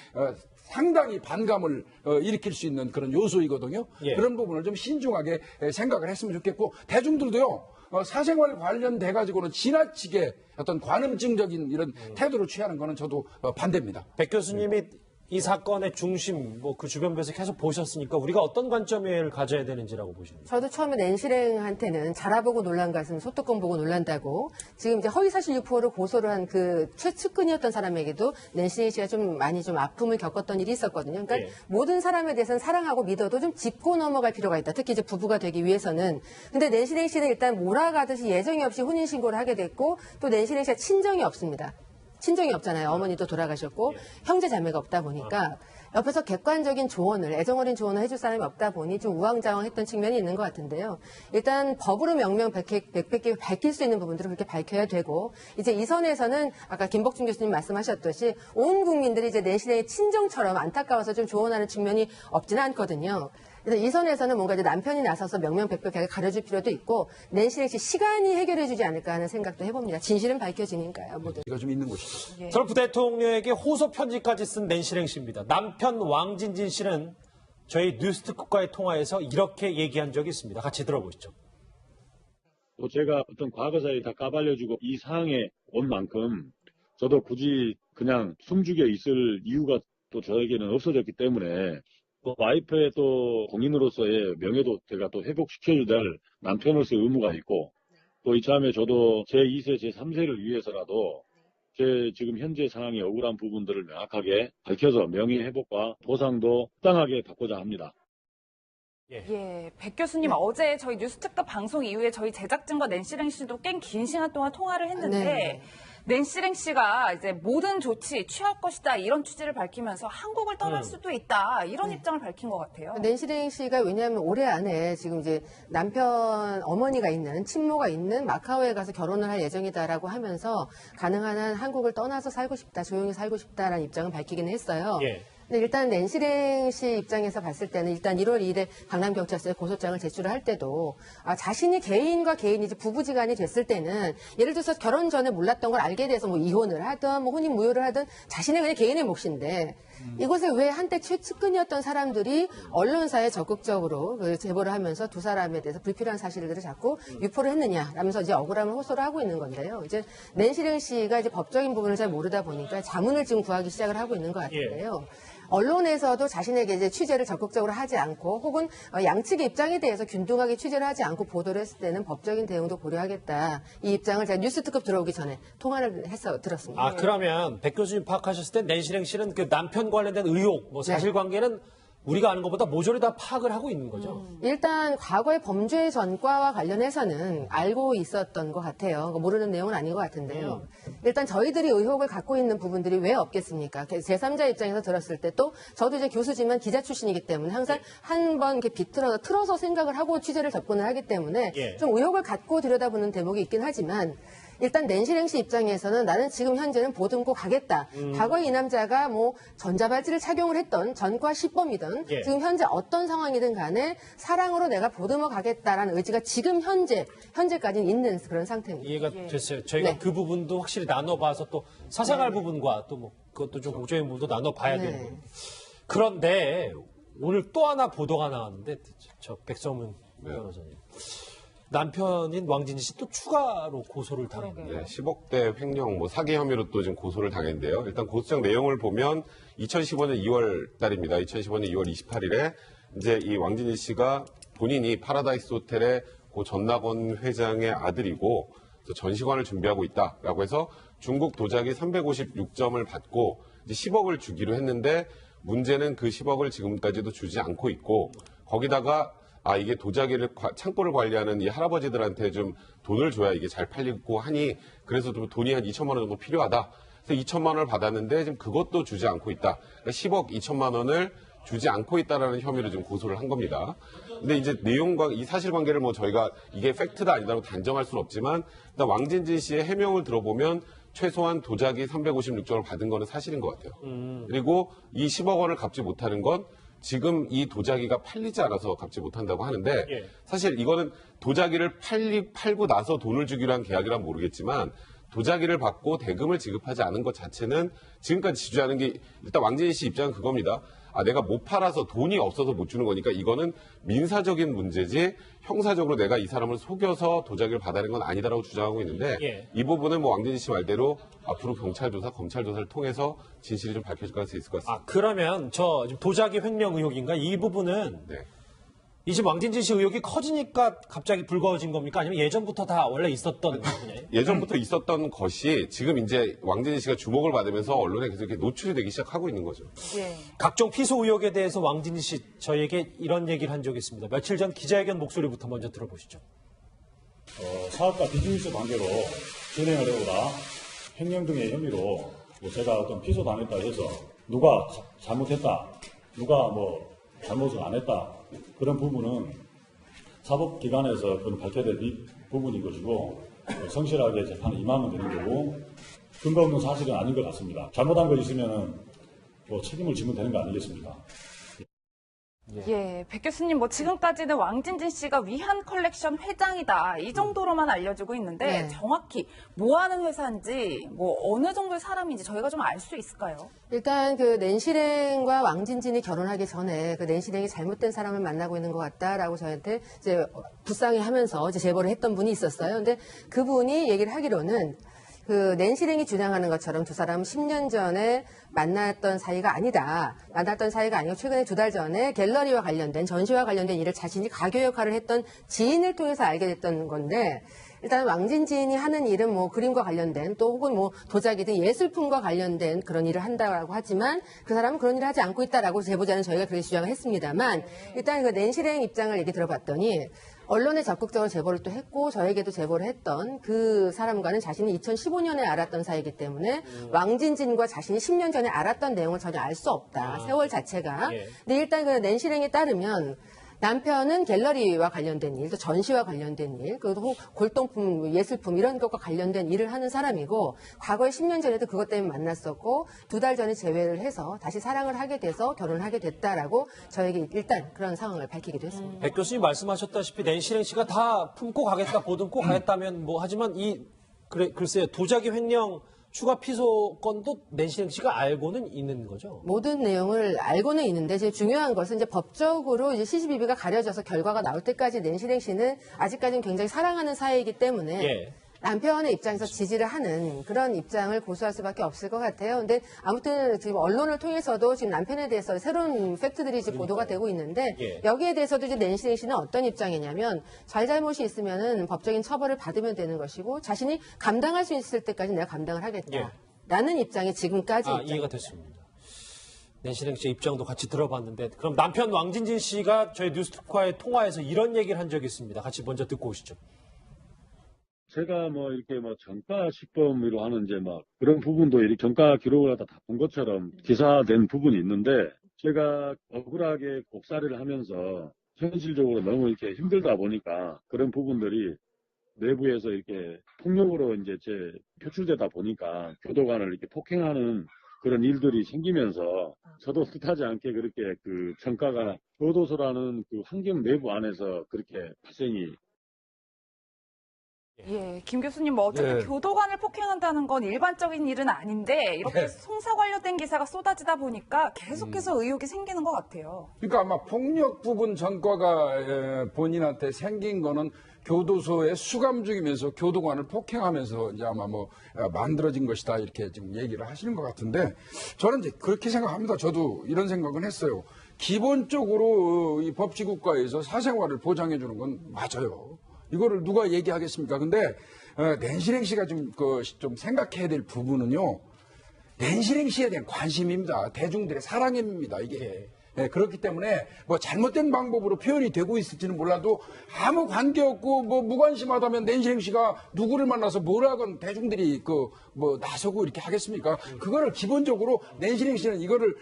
상당히 반감을 일으킬 수 있는 그런 요소이거든요. 그런 부분을 좀 신중하게 생각을 했으면 좋겠고 대중들도요. 사생활 관련돼 가지고는 지나치게 어떤 관음증적인 이런 태도를 취하는 거는 저도 반대입니다. 백 교수님이 이 사건의 중심, 뭐 그 주변에서 계속 보셨으니까 우리가 어떤 관점을 가져야 되는지라고 보십니까? 저도 처음에 낸시랭한테는 자라보고 놀란 가슴 소뚜껑 보고 놀란다고 지금 이제 허위사실 유포를 고소를 한 그 최측근이었던 사람에게도 낸시랭 씨가 좀 많이 좀 아픔을 겪었던 일이 있었거든요. 그러니까 모든 사람에 대해서는 사랑하고 믿어도 좀 짚고 넘어갈 필요가 있다. 특히 이제 부부가 되기 위해서는. 근데 낸시랭 씨는 일단 몰아가듯이 예정이 없이 혼인신고를 하게 됐고 또 낸시랭 씨가 친정이 없습니다. 친정이 없잖아요. 어머니도 돌아가셨고 형제 자매가 없다 보니까 옆에서 객관적인 조언을 애정어린 조언을 해줄 사람이 없다 보니 좀 우왕좌왕했던 측면이 있는 것 같은데요. 일단 법으로 명명백백히 밝힐 수 있는 부분들을 그렇게 밝혀야 되고 이제 이 선에서는 아까 김복준 교수님 말씀하셨듯이 온 국민들이 이제 낸시랭의 친정처럼 안타까워서 좀 조언하는 측면이 없지는 않거든요. 그래서 이 선에서는 뭔가 이제 남편이 나서서 명명백백하게 가려줄 필요도 있고 낸시랭 씨 시간이 해결해주지 않을까 하는 생각도 해봅니다. 진실은 밝혀지니까요. 모두. 이거 좀 있는 것이죠. 트럼프 대통령에게 호소 편지까지 쓴 낸시랭 씨입니다. 남편 왕진진 씨는 저희 뉴스특급과의 통화에서 이렇게 얘기한 적이 있습니다. 같이 들어보시죠. 또 제가 어떤 과거사에 다 까발려주고 이 상황에 온 만큼 저도 굳이 그냥 숨죽여 있을 이유가 또 저에게는 없어졌기 때문에 또 와이프의 또 공인으로서의 명예도 제가 또 회복시켜줘야 될 남편으로서의 의무가 있고 또 이참에 저도 제2세, 제3세를 위해서라도 제 지금 현재 상황의 억울한 부분들을 명확하게 밝혀서 명예회복과 보상도 합당하게 받고자 합니다. 백 교수님 어제 저희 뉴스특급 방송 이후에 저희 제작진과 낸시랭 씨도 꽤 긴 시간 동안 통화를 했는데 낸시랭 씨가 이제 모든 조치 취할 것이다 이런 취지를 밝히면서 한국을 떠날 수도 있다 이런 입장을 밝힌 것 같아요. 낸시랭 씨가 왜냐하면 올해 안에 지금 이제 남편 어머니가 있는 친모가 있는 마카오에 가서 결혼을 할 예정이다라고 하면서 가능한 한 한국을 떠나서 살고 싶다, 조용히 살고 싶다라는 입장을 밝히기는 했어요. 근데 일단 낸시랭 씨 입장에서 봤을 때는 일단 1월 2일에 강남경찰서에 고소장을 제출을 할 때도 자신이 개인과 개인이 이제 부부지간이 됐을 때는 예를 들어서 결혼 전에 몰랐던 걸 알게 돼서 뭐 이혼을 하든 뭐 혼인 무효를 하든 자신의 그냥 개인의 몫인데 이곳에 왜 한때 최측근이었던 사람들이 언론사에 적극적으로 그 제보를 하면서 두 사람에 대해서 불필요한 사실들을 자꾸 유포를 했느냐 라면서 이제 억울함을 호소를 하고 있는 건데요. 이제 낸시랭 씨가 이제 법적인 부분을 잘 모르다 보니까 자문을 지금 구하기 시작을 하고 있는 것 같은데요. 언론에서도 자신에게 이제 취재를 적극적으로 하지 않고 혹은 양측의 입장에 대해서 균등하게 취재를 하지 않고 보도를 했을 때는 법적인 대응도 고려하겠다. 이 입장을 제가 뉴스 특급 들어오기 전에 통화를 해서 들었습니다. 아, 그러면 백 교수님 파악하셨을 때 낸시랭 씨는 그 남편 관련된 의혹, 뭐 사실관계는 우리가 아는 것보다 모조리 다 파악을 하고 있는 거죠. 일단 과거의 범죄 전과와 관련해서는 알고 있었던 것 같아요. 모르는 내용은 아닌 것 같은데요. 일단 저희들이 의혹을 갖고 있는 부분들이 왜 없겠습니까? 제3자 입장에서 들었을 때 또 저도 이제 교수지만 기자 출신이기 때문에 항상 한번 이렇게 틀어서 생각을 하고 취재를 접근을 하기 때문에 좀 의혹을 갖고 들여다보는 대목이 있긴 하지만 일단 낸시랭 씨 입장에서는 나는 지금 현재는 보듬고 가겠다. 과거에 이 남자가 뭐 전자발찌를 착용을 했던 전과 시범이든 지금 현재 어떤 상황이든 간에 사랑으로 내가 보듬어 가겠다라는 의지가 지금 현재까지는 있는 그런 상태입니다. 이해가 됐어요. 저희가 그 부분도 확실히 나눠봐서 또 사생활 부분과 또 뭐 그것도 좀 공적인 부분도 나눠봐야 되는 거예요. 그런데 오늘 또 하나 보도가 나왔는데 저 백성문 변호사님. 남편인 왕진지 씨 또 추가로 고소를 당했네요. 네, 10억대 횡령, 뭐 사기 혐의로 또 지금 고소를 당했는데요. 일단 고소장 내용을 보면 2015년 2월 달입니다. 2015년 2월 28일에 이제 이 왕진지 씨가 본인이 파라다이스 호텔의 고 전낙원 회장의 아들이고 전시관을 준비하고 있다라고 해서 중국 도자기 356점을 받고 이제 10억을 주기로 했는데 문제는 그 10억을 지금까지도 주지 않고 있고 거기다가 이게 도자기를 창고를 관리하는 이 할아버지들한테 좀 돈을 줘야 이게 잘 팔리고 하니 그래서 좀 돈이 한 2천만 원 정도 필요하다. 그래서 2천만 원을 받았는데 지금 그것도 주지 않고 있다. 그러니까 10억 2천만 원을 주지 않고 있다라는 혐의로 지금 고소를 한 겁니다. 근데 이제 내용과 이 사실관계를 뭐 저희가 이게 팩트다 아니다라고 단정할 수는 없지만 일단 왕진지 씨의 해명을 들어보면 최소한 도자기 356점을 받은 거는 사실인 것 같아요. 그리고 이 10억 원을 갚지 못하는 건 지금 이 도자기가 팔리지 않아서 갚지 못한다고 하는데 사실 이거는 도자기를 팔고 나서 돈을 주기로 한 계약이란 모르겠지만 도자기를 받고 대금을 지급하지 않은 것 자체는 지금까지 지주하는 게 일단 왕진희 씨 입장은 그겁니다. 내가 못 팔아서 돈이 없어서 못 주는 거니까 이거는 민사적인 문제지 형사적으로 내가 이 사람을 속여서 도자기를 받아낸 건 아니다라고 주장하고 있는데 이 부분은 뭐 왕진희 씨 말대로 앞으로 경찰 조사, 검찰 조사를 통해서 진실이 좀 밝혀질 가능성이 있을 것 같습니다. 그러면 저 도자기 횡령 의혹인가 이 부분은 이 집 왕진지 씨 의혹이 커지니까 갑자기 불거진 겁니까? 아니면 예전부터 다 원래 있었던 분야예요? 예전부터 있었던 것이 지금 이제 왕진희 씨가 주목을 받으면서 언론에 계속 이렇게 노출이 되기 시작하고 있는 거죠. 각종 피소 의혹에 대해서 왕진지 씨 저희에게 이런 얘기를 한 적이 있습니다. 며칠 전 기자회견 목소리부터 먼저 들어보시죠. 사업과 비즈니스 관계로 진행을 해오다 횡령 등의 혐의로 뭐 제가 어떤 피소 당했다 해서 누가 잘못했다, 누가 뭐 잘못을 안 했다 그런 부분은 사법기관에서 그건 밝혀야 될 부분인 것이고 성실하게 재판에 임하면 되는 거고 근거 없는 사실은 아닌 것 같습니다. 잘못한 거 있으면은 뭐 책임을 지면 되는 거 아니겠습니까? 백 교수님, 뭐 지금까지는 왕진진 씨가 위한 컬렉션 회장이다 이 정도로만 알려지고 있는데 정확히 뭐 하는 회사인지 뭐 어느 정도의 사람인지 저희가 좀 알 수 있을까요? 일단 그 낸시랭과 왕진진이 결혼하기 전에 그 낸시랭이 잘못된 사람을 만나고 있는 것 같다라고 저한테 이제 불쌍해하면서 이제 제보를 했던 분이 있었어요. 근데 그분이 얘기를 하기로는 그 낸시랭이 주장하는 것처럼 두 사람 10년 전에 만났던 사이가 아니다. 만났던 사이가 아니고 최근에 2달 전에 갤러리와 관련된 전시와 관련된 일을 자신이 가교 역할을 했던 지인을 통해서 알게 됐던 건데 일단 왕진진이 하는 일은 뭐 그림과 관련된 또 혹은 뭐 도자기든 예술품과 관련된 그런 일을 한다고 하지만 그 사람은 그런 일을 하지 않고 있다라고 제보자는 저희가 그렇게 주장을 했습니다만 일단 그 낸시랭 입장을 얘기 들어봤더니 언론에 적극적으로 제보를 또 했고 저에게도 제보를 했던 그 사람과는 자신이 2015년에 알았던 사이이기 때문에 왕진진과 자신이 10년 전에 알았던 내용을 전혀 알 수 없다. 세월 자체가. 근데 일단 그 낸시랭에 따르면 남편은 갤러리와 관련된 일, 또 전시와 관련된 일, 그리고 골동품, 예술품 이런 것과 관련된 일을 하는 사람이고 과거에 10년 전에도 그것 때문에 만났었고 2달 전에 재회를 해서 다시 사랑을 하게 돼서 결혼을 하게 됐다라고 저에게 일단 그런 상황을 밝히기도 했습니다. 백 교수님 말씀하셨다시피 낸시랭 씨가 다 품고 가겠다, 보듬고 가겠다면 뭐 하지만 글쎄요 도자기 횡령 추가 피소 건도 낸시랭 씨가 알고는 있는 거죠? 모든 내용을 알고는 있는데 이제 중요한 것은 이제 법적으로 이제 시시비비가 가려져서 결과가 나올 때까지 낸시랭 씨는 아직까지는 굉장히 사랑하는 사이이기 때문에 예. 남편의 입장에서 지지를 하는 그런 입장을 고수할 수밖에 없을 것 같아요. 근데 아무튼 지금 언론을 통해서도 지금 남편에 대해서 새로운 팩트들이 지금 보도가 되고 있는데 예. 여기에 대해서도 이제 낸시랭 씨는 어떤 입장이냐면 잘잘못이 있으면은 법적인 처벌을 받으면 되는 것이고 자신이 감당할 수 있을 때까지 내가 감당을 하겠다. 예. 라는 입장이 지금까지 입장입니다. 이해가 됐습니다. 낸시랭 씨의 입장도 같이 들어봤는데 그럼 남편 왕진진 씨가 저희 뉴스토크와의 통화에서 이런 얘기를 한 적이 있습니다. 같이 먼저 듣고 오시죠. 제가 뭐 이렇게 뭐 정가 시범으로 하는 이제 막 그런 부분도 이렇게 정가 기록을 갖다 다 본 것처럼 기사된 부분이 있는데 제가 억울하게 곡사리를 하면서 현실적으로 너무 이렇게 힘들다 보니까 그런 부분들이 내부에서 이렇게 폭력으로 이제 표출되다 보니까 교도관을 이렇게 폭행하는 그런 일들이 생기면서 저도 뜻하지 않게 그렇게 그 정가가 교도소라는 그 환경 내부 안에서 그렇게 발생이 예, 김 교수님, 뭐 어쨌든 네. 교도관을 폭행한다는 건 일반적인 일은 아닌데 이렇게 송사 관련된 기사가 쏟아지다 보니까 계속해서 의혹이 생기는 것 같아요. 그러니까 아마 폭력 부분 전과가 본인한테 생긴 거는 교도소에 수감 중이면서 교도관을 폭행하면서 이제 아마 뭐 만들어진 것이다 이렇게 지금 얘기를 하시는 것 같은데 저는 이제 그렇게 생각합니다. 저도 이런 생각은 했어요. 기본적으로 이 법치국가에서 사생활을 보장해 주는 건 맞아요. 이거를 누가 얘기하겠습니까? 근데 낸시랭 씨가 좀 생각해야 될 부분은요. 낸시랭 씨에 대한 관심입니다. 대중들의 사랑입니다. 이게. 네, 그렇기 때문에 뭐 잘못된 방법으로 표현이 되고 있을지는 몰라도 아무 관계없고 뭐 무관심하다면 낸시랭 씨가 누구를 만나서 뭐라건 대중들이 뭐 나서고 이렇게 하겠습니까? 그거를 기본적으로 낸시랭 씨는 이거를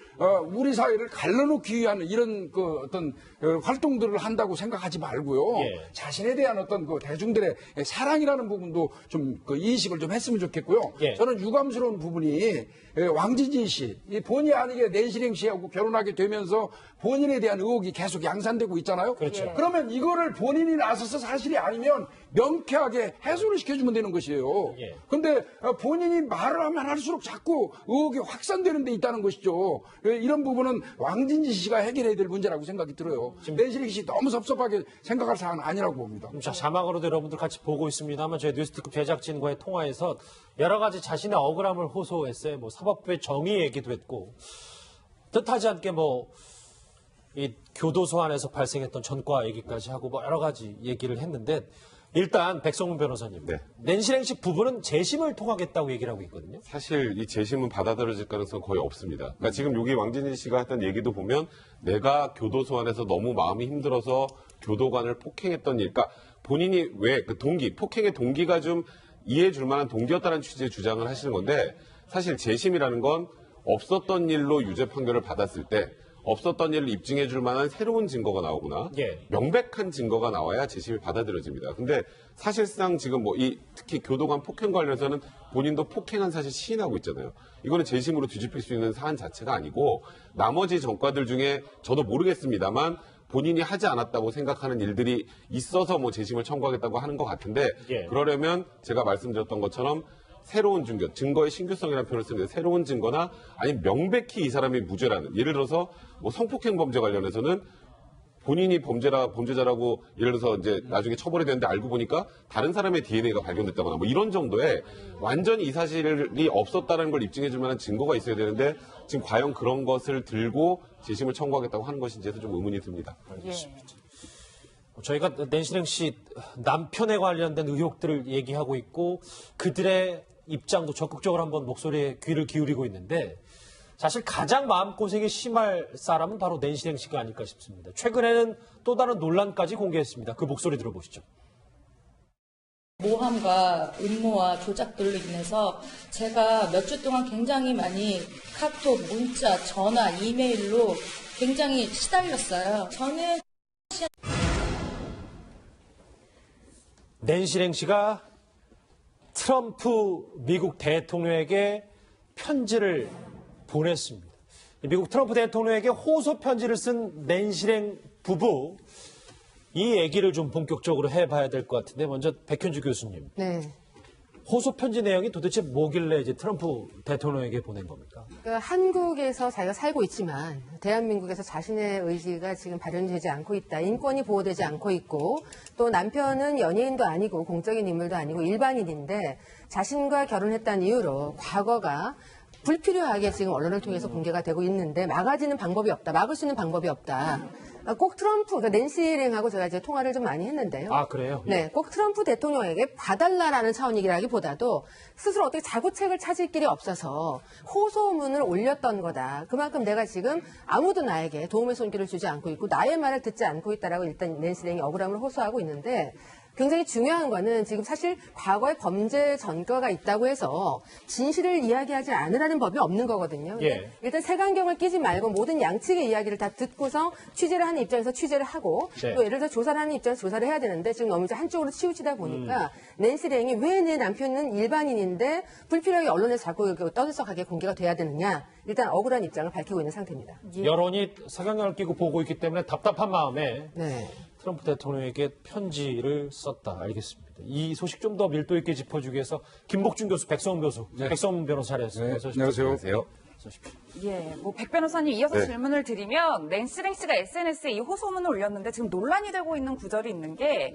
우리 사회를 갈라놓기 위한 이런 어떤 활동들을 한다고 생각하지 말고요. 예. 자신에 대한 어떤 대중들의 사랑이라는 부분도 좀 인식을 좀 했으면 좋겠고요. 예. 저는 유감스러운 부분이 왕진진 씨, 이 본의 아니게 낸시랭 씨하고 결혼하게 되면서 본인에 대한 의혹이 계속 양산되고 있잖아요. 그렇죠. 그러면 이거를 본인이 나서서 사실이 아니면 명쾌하게 해소를 시켜주면 되는 것이에요. 예. 근데 본인이 말을 하면 할수록 자꾸 의혹이 확산되는 데 있다는 것이죠. 이런 부분은 왕진진 씨가 해결해야 될 문제라고 생각이 들어요. 낸시랭 씨 너무 섭섭하게 생각할 사안은 아니라고 봅니다. 자, 자막으로도 여러분들 같이 보고 있습니다만 저희 뉴스특급 제작진과의 통화에서 여러 가지 자신의 억울함을 호소했어요. 뭐 사법부의 정의 얘기도 했고 뜻하지 않게 뭐 이 교도소 안에서 발생했던 전과 얘기까지 하고 뭐 여러 가지 얘기를 했는데 일단 백성문 변호사님, 네. 낸시랭 씨 부부는 재심을 통하겠다고 얘기를 하고 있거든요. 사실 이 재심은 받아들여질 가능성은 거의 없습니다. 그러니까 지금 여기 왕진진 씨가 했던 얘기도 보면 내가 교도소 안에서 너무 마음이 힘들어서 교도관을 폭행했던 일, 그러니까 본인이 왜 그 폭행의 동기가 좀 이해해 줄 만한 동기였다는 취지의 주장을 하시는 건데 사실 재심이라는 건 없었던 일로 유죄 판결을 받았을 때 없었던 일을 입증해 줄 만한 새로운 증거가 나오거나 예. 명백한 증거가 나와야 재심이 받아들여집니다. 근데 사실상 지금 특히 교도관 폭행 관련해서는 본인도 폭행한 사실 시인하고 있잖아요. 이거는 재심으로 뒤집힐 수 있는 사안 자체가 아니고 나머지 전과들 중에 저도 모르겠습니다만 본인이 하지 않았다고 생각하는 일들이 있어서 뭐 재심을 청구하겠다고 하는 것 같은데 예. 그러려면 제가 말씀드렸던 것처럼 새로운 증거의 신규성이라는 표현을 쓰는데 새로운 증거나 아니면 명백히 이 사람이 무죄라는 예를 들어서 뭐 성폭행 범죄 관련해서는 본인이 범죄자라고 예를 들어서 이제 나중에 처벌이 되는데 알고 보니까 다른 사람의 DNA가 발견됐다거나 뭐 이런 정도의 완전히 이 사실이 없었다는 걸 입증해 줄 만한 증거가 있어야 되는데 지금 과연 그런 것을 들고 재심을 청구하겠다고 하는 것인지에서 좀 의문이 듭니다. 예. 저희가 낸시랭 씨 남편에 관련된 의혹들을 얘기하고 있고 그들의 입장도 적극적으로 한번 목소리에 귀를 기울이고 있는데 사실 가장 마음고생이 심할 사람은 바로 낸시랭 씨가 아닐까 싶습니다. 최근에는 또 다른 논란까지 공개했습니다. 그 목소리 들어보시죠. 모함과 음모와 조작들로 인해서 제가 몇 주 동안 굉장히 많이 카톡, 문자, 전화, 이메일로 굉장히 시달렸어요. 저는 낸시랭 씨가 트럼프 미국 대통령에게 편지를 보냈습니다. 미국 트럼프 대통령에게 호소 편지를 쓴 낸시랭 부부 이 얘기를 좀 본격적으로 해봐야 될 것 같은데 먼저 백현주 교수님. 네. 호소 편지 내용이 도대체 뭐길래 이제 트럼프 대통령에게 보낸 겁니까? 그러니까 한국에서 자기가 살고 있지만 대한민국에서 자신의 의지가 지금 발현되지 않고 있다. 인권이 보호되지 않고 있고 또 남편은 연예인도 아니고 공적인 인물도 아니고 일반인인데 자신과 결혼했다는 이유로 과거가 불필요하게 지금 언론을 통해서 공개가 되고 있는데 막아지는 방법이 없다. 막을 수 있는 방법이 없다. 꼭 트럼프, 그러니까 낸시 랭하고 제가 이제 통화를 좀 많이 했는데요. 아, 그래요? 네, 꼭 트럼프 대통령에게 봐달라라는 차원이라기보다도 스스로 어떻게 자구책을 찾을 길이 없어서 호소문을 올렸던 거다. 그만큼 내가 지금 아무도 나에게 도움의 손길을 주지 않고 있고 나의 말을 듣지 않고 있다라고 일단 낸시 랭이 억울함을 호소하고 있는데 굉장히 중요한 거는 지금 사실 과거에 범죄 전과가 있다고 해서 진실을 이야기하지 않으라는 법이 없는 거거든요. 예. 일단 색안경을 끼지 말고 모든 양측의 이야기를 다 듣고서 취재를 하는 입장에서 취재를 하고 네. 또 예를 들어 조사를 하는 입장에서 조사를 해야 되는데 지금 너무 이제 한쪽으로 치우치다 보니까 낸시 랭이 왜 내 남편은 일반인인데 불필요하게 언론에 자꾸 떠들썩하게 공개가 돼야 되느냐. 일단 억울한 입장을 밝히고 있는 상태입니다. 여론이 색안경을 끼고 보고 있기 때문에 답답한 마음에 네. 트럼프 대통령에게 편지를 썼다. 알겠습니다. 이 소식 좀 더 밀도 있게 짚어주기 위해서 김복준 교수, 백성훈 교수, 백성훈 변호사 자리했습니다. 네, 안녕하세요. 예, 뭐 백 변호사님 이어서 네. 질문을 드리면 낸시 랭씨가 SNS에 이 호소문을 올렸는데 지금 논란이 되고 있는 구절이 있는 게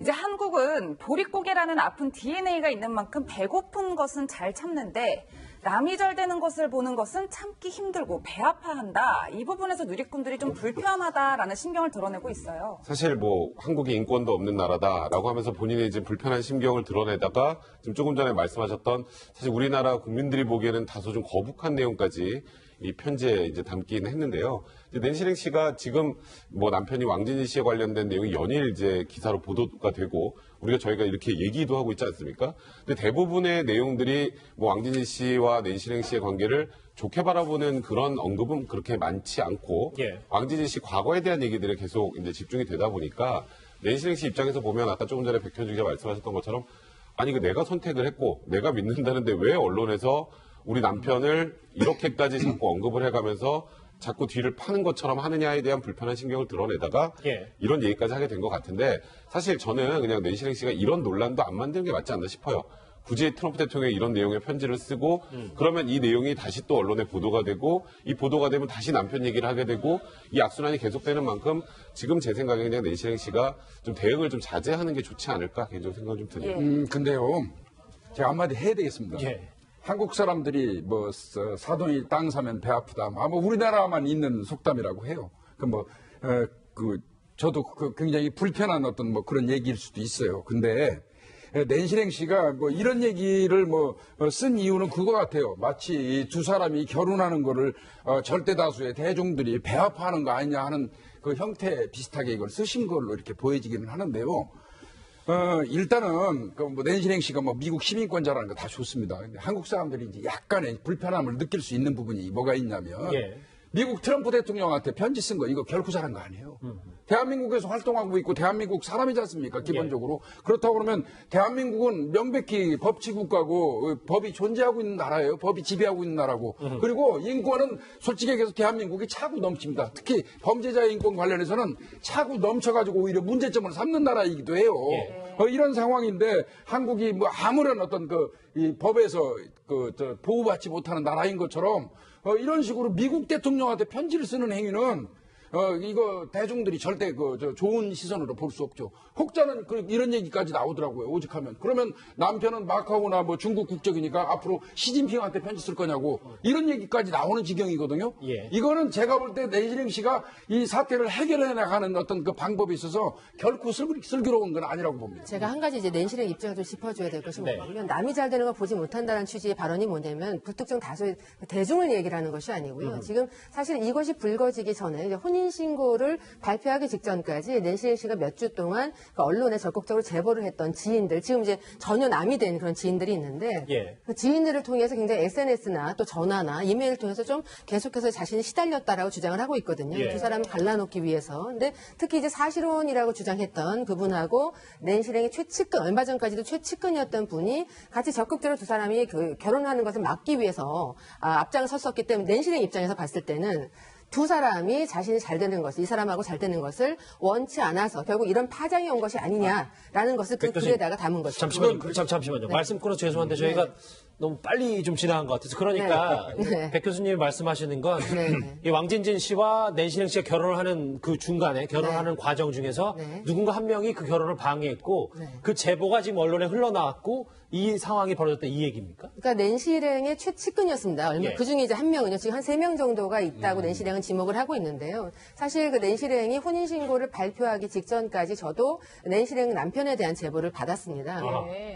이제 한국은 보릿고개라는 아픈 DNA가 있는 만큼 배고픈 것은 잘 참는데 남이 잘 되는 것을 보는 것은 참기 힘들고 배 아파한다. 이 부분에서 누리꾼들이 좀 불편하다라는 심경을 드러내고 있어요. 사실 뭐 한국이 인권도 없는 나라다라고 하면서 본인의 지금 불편한 심경을 드러내다가 지금 조금 전에 말씀하셨던 사실 우리나라 국민들이 보기에는 다소 좀 거북한 내용까지 이 편지에 이제 담긴 했는데요. 이제 낸시 씨가 지금 뭐 남편이 왕진희 씨에 관련된 내용이 연일 이제 기사로 보도가 되고 저희가 이렇게 얘기도 하고 있지 않습니까? 근데 대부분의 내용들이 뭐 왕진희 씨와 낸시 씨의 관계를 좋게 바라보는 그런 언급은 그렇게 많지 않고 예. 왕진희 씨 과거에 대한 얘기들에 계속 이제 집중이 되다 보니까 낸시 씨 입장에서 보면 아까 조금 전에 백현주 기자 말씀하셨던 것처럼 아니 내가 선택을 했고 내가 믿는다는데 왜 언론에서 우리 남편을 이렇게까지 자꾸 언급을 해가면서 자꾸 뒤를 파는 것처럼 하느냐에 대한 불편한 심경을 드러내다가 예. 이런 얘기까지 하게 된 것 같은데 사실 저는 그냥 낸시 씨가 이런 논란도 안 만드는 게 맞지 않나 싶어요. 굳이 트럼프 대통령이 이런 내용의 편지를 쓰고 그러면 이 내용이 다시 또 언론에 보도가 되고 이 보도가 되면 다시 남편 얘기를 하게 되고 이 악순환이 계속되는 만큼 지금 제 생각에 그냥 낸시 씨가 좀 대응을 좀 자제하는 게 좋지 않을까 개인적으로 생각을 좀 드네요. 근데요, 제가 한마디 해야 되겠습니다. 예. 한국 사람들이 뭐 사돈이 땅 사면 배 아프다. 뭐 우리나라만 있는 속담이라고 해요. 저도 굉장히 불편한 어떤 뭐 그런 얘기일 수도 있어요. 근데 낸시 씨가 뭐 이런 얘기를 쓴 이유는 그거 같아요. 마치 이 두 사람이 결혼하는 거를 절대 다수의 대중들이 배 아파하는 거 아니냐 하는 그 형태 비슷하게 이걸 쓰신 걸로 이렇게 보여지기는 하는데요. 일단은 낸시 씨가 미국 시민권자라는 거 다 좋습니다. 근데 한국 사람들이 이제 약간의 불편함을 느낄 수 있는 부분이 뭐가 있냐면 예. 미국 트럼프 대통령한테 편지 쓴 거 이거 결코 잘한 거 아니에요. 대한민국에서 활동하고 있고 대한민국 사람이지 않습니까? 기본적으로. 그렇다고 그러면 대한민국은 명백히 법치국가고 법이 존재하고 있는 나라예요. 법이 지배하고 있는 나라고. 그리고 인권은 솔직히 얘기해서 대한민국이 차고 넘칩니다. 특히 범죄자의 인권 관련해서는 차고 넘쳐가지고 오히려 문제점을 삼는 나라이기도 해요. 이런 상황인데 한국이 아무런 어떤 이 법에서 보호받지 못하는 나라인 것처럼 이런 식으로 미국 대통령한테 편지를 쓰는 행위는 이거 대중들이 절대 좋은 시선으로 볼 수 없죠. 혹자는 이런 얘기까지 나오더라고요. 오직하면. 그러면 남편은 마카오나 중국 국적이니까 앞으로 시진핑한테 편지 쓸 거냐고 이런 얘기까지 나오는 지경이거든요. 예. 이거는 제가 볼 때 낸시 씨가 이 사태를 해결해 나가는 어떤 그 방법이 있어서 결코 슬기로운 건 아니라고 봅니다. 제가 한 가지 이제 낸시 랭 입장을 좀 짚어줘야 될 것이 네. 뭐냐면 남이 잘 되는 걸 보지 못한다는 취지의 발언이 뭐냐면 불특정 다수의 대중을 얘기를 하는 것이 아니고요. 지금 사실 이것이 불거지기 전에 이제 혼인신고를 발표하기 직전까지 낸시 씨가 몇 주 동안 언론에 적극적으로 제보를 했던 지인들, 지금 이제 전혀 남이 된 그런 지인들이 있는데 예. 그 지인들을 통해서 굉장히 SNS나 또 전화나 이메일을 통해서 좀 계속해서 자신이 시달렸다라고 주장을 하고 있거든요. 예. 두 사람을 갈라놓기 위해서. 근데 특히 이제 사실혼이라고 주장했던 그분하고 낸시 랭의 최측근, 얼마 전까지도 최측근이었던 분이 같이 적극적으로 두 사람이 결혼하는 것을 막기 위해서 앞장을 섰었기 때문에 낸시 랭 입장에서 봤을 때는 두 사람이 자신이 잘 되는 것을, 이 사람하고 잘 되는 것을 원치 않아서 결국 이런 파장이 온 것이 아니냐라는 것을 그 교수님, 글에다가 담은 것이죠. 잠시만요. 말씀 끊어서 죄송한데 저희가 너무 빨리 좀 지나간 것 같아서 그러니까 네. 백 교수님이 말씀하시는 건 이 왕진진 씨와 낸시랭 씨가 결혼을 하는 그 중간에 결혼하는 과정 중에서 누군가 한 명이 그 결혼을 방해했고 그 제보가 지금 언론에 흘러나왔고 이 상황이 벌어졌다 이 얘기입니까? 그러니까 낸시랭의 최측근이었습니다. 예. 그중에 이제 한 명은요. 지금 한 3명 정도가 있다고 낸시랭은 지목을 하고 있는데요. 사실 그 낸시랭이 혼인신고를 발표하기 직전까지 저도 낸시랭 남편에 대한 제보를 받았습니다.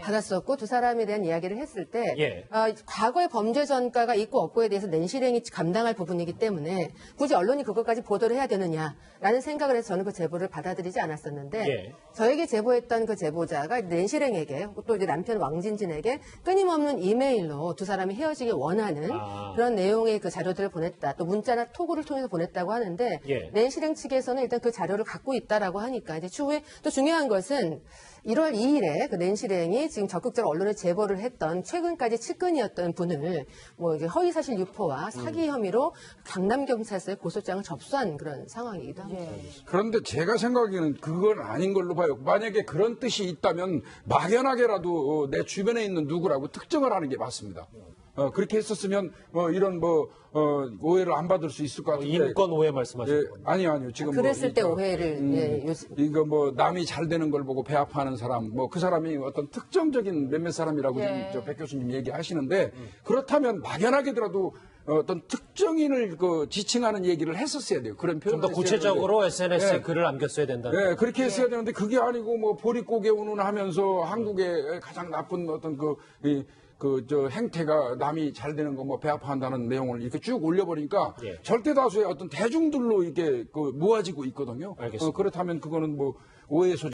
받았었고 두 사람에 대한 이야기를 했을 때 예. 과거의 범죄 전과가 있고 없고에 대해서 낸시랭이 감당할 부분이기 때문에 굳이 언론이 그것까지 보도를 해야 되느냐라는 생각을 해서 저는 그 제보를 받아들이지 않았었는데 예. 저에게 제보했던 그 제보자가 낸시랭에게 또 이제 남편 왕진진에게 끊임없는 이메일로 두 사람이 헤어지기 원하는 그런 내용의 그 자료들을 보냈다. 또 문자나 톡을 통해서 보냈다고 하는데 예. 낸시랭 측에서는 일단 그 자료를 갖고 있다라고 하니까 이제 추후에 또 중요한 것은 1월 2일에 그 낸시랭이 지금 적극적으로 언론에 제보를 했던 최근까지 측근이었던 분을 뭐 이게 허위사실 유포와 사기 혐의로 강남경찰서에 고소장을 접수한 그런 상황이기도 합니다. 그런데 제가 생각에는 그건 아닌 걸로 봐요. 만약에 그런 뜻이 있다면 막연하게라도 내 주변에 있는 누구라고 특정을 하는 게 맞습니다. 그렇게 했었으면 이런 오해를 안 받을 수 있을 것 같은데. 인권 오해 말씀하시는 예, 거예요? 아니요. 지금 그랬을 때 오해를 이거 남이 잘 되는 걸 보고 배아파하는 사람, 그 사람이 어떤 특정적인 몇몇 사람이라고 지금 백 교수님 얘기하시는데 그렇다면 막연하게더라도 어떤 특정인을 지칭하는 얘기를 했었어야 돼요. 그런 표현. 좀 더 구체적으로 SNS에 글을 남겼어야 된다는 네, 그렇게 했어야 되는데 그게 아니고 보릿고개 운운하면서 한국의 가장 나쁜 어떤 행태가 남이 잘 되는 거 배아파한다는 내용을 이렇게 쭉 올려버리니까 예. 절대 다수의 어떤 대중들로 이게 모아지고 있거든요. 알겠습니다. 그렇다면 그거는 오해 소지.